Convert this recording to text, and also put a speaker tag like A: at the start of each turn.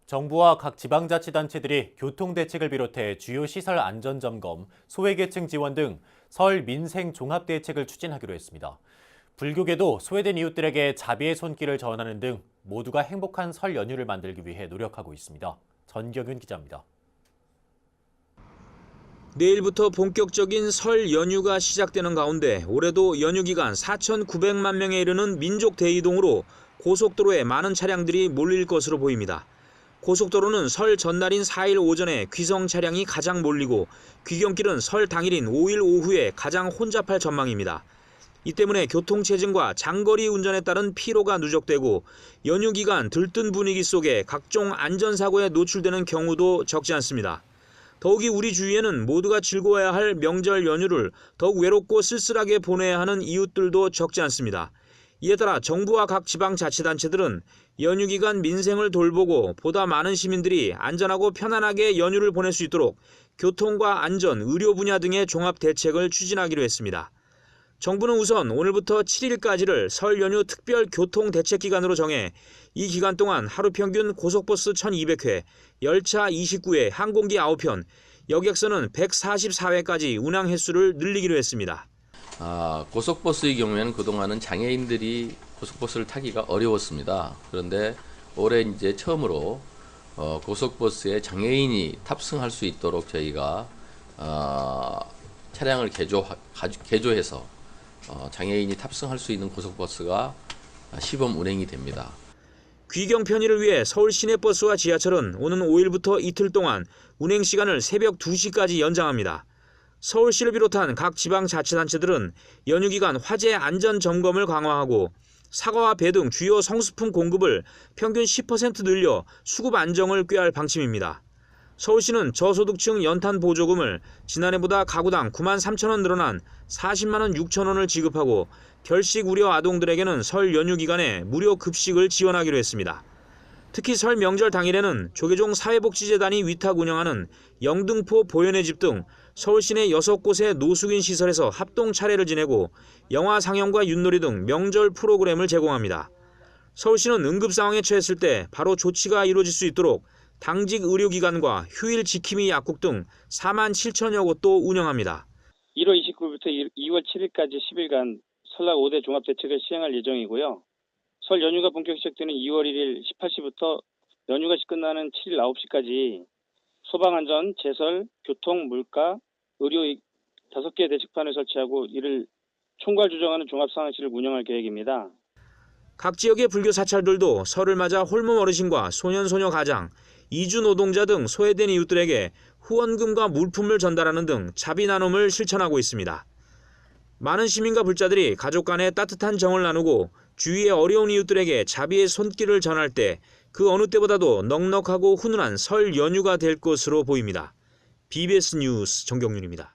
A: 정부와 각 지방자치단체들이 교통대책을 비롯해 주요 시설 안전점검, 소외계층 지원 등 설 민생 종합대책을 추진하기로 했습니다. 불교계도 소외된 이웃들에게 자비의 손길을 전하는 등 모두가 행복한 설 연휴를 만들기 위해 노력하고 있습니다. 전경윤 기자입니다.
B: 내일부터 본격적인 설 연휴가 시작되는 가운데 올해도 연휴 기간 4,900만 명에 이르는 민족 대이동으로 고속도로에 많은 차량들이 몰릴 것으로 보입니다. 고속도로는 설 전날인 4일 오전에 귀성 차량이 가장 몰리고 귀경길은 설 당일인 5일 오후에 가장 혼잡할 전망입니다. 이 때문에 교통체증과 장거리 운전에 따른 피로가 누적되고 연휴 기간 들뜬 분위기 속에 각종 안전사고에 노출되는 경우도 적지 않습니다. 더욱이 우리 주위에는 모두가 즐거워야 할 명절 연휴를 더욱 외롭고 쓸쓸하게 보내야 하는 이웃들도 적지 않습니다. 이에 따라 정부와 각 지방자치단체들은 연휴 기간 민생을 돌보고 보다 많은 시민들이 안전하고 편안하게 연휴를 보낼 수 있도록 교통과 안전, 의료 분야 등의 종합 대책을 추진하기로 했습니다. 정부는 우선 오늘부터 7일까지를 설 연휴 특별 교통 대책 기간으로 정해 이 기간 동안 하루 평균 고속버스 1,200회, 열차 29회, 항공기 9편, 여객선은 144회까지 운항 횟수를 늘리기로 했습니다.
C: 고속버스의 경우에는 그동안은 장애인들이 고속버스를 타기가 어려웠습니다. 그런데 올해 이제 처음으로 고속버스에 장애인이 탑승할 수 있도록 저희가 차량을 개조해서 장애인이 탑승할 수 있는 고속버스가 시범 운행이 됩니다.
B: 귀경 편의를 위해 서울 시내버스와 지하철은 오는 5일부터 이틀 동안 운행 시간을 새벽 2시까지 연장합니다. 서울시를 비롯한 각 지방자치단체들은 연휴 기간 화재 안전 점검을 강화하고 사과와 배 등 주요 성수품 공급을 평균 10% 늘려 수급 안정을 꾀할 방침입니다. 서울시는 저소득층 연탄 보조금을 지난해보다 가구당 9만 3천 원 늘어난 40만 원 6천 원을 지급하고 결식 우려 아동들에게는 설 연휴 기간에 무료 급식을 지원하기로 했습니다. 특히 설 명절 당일에는 조계종 사회복지재단이 위탁 운영하는 영등포 보현의 집 등 서울 시내 6곳의 노숙인 시설에서 합동 차례를 지내고 영화 상영과 윷놀이 등 명절 프로그램을 제공합니다. 서울시는 응급 상황에 처했을 때 바로 조치가 이루어질 수 있도록 당직 의료기관과 휴일 지킴이 약국 등 4만 7천여 곳도 운영합니다.
D: 1월 29일부터 2월 7일까지 10일간 설날 5대 종합대책을 시행할 예정이고요. 설 연휴가 본격 시작되는 2월 1일 18시부터 연휴가 끝나는 7일 9시까지 소방안전, 제설, 교통, 물가, 의료 5개 대책판을 설치하고 이를 총괄 조정하는 종합상황실을 운영할 계획입니다.
B: 각 지역의 불교 사찰들도 설을 맞아 홀몸 어르신과 소년소녀 가장, 이주 노동자 등 소외된 이웃들에게 후원금과 물품을 전달하는 등 자비 나눔을 실천하고 있습니다. 많은 시민과 불자들이 가족 간의 따뜻한 정을 나누고 주위의 어려운 이웃들에게 자비의 손길을 전할 때 그 어느 때보다도 넉넉하고 훈훈한 설 연휴가 될 것으로 보입니다. BBS 뉴스 정경윤입니다.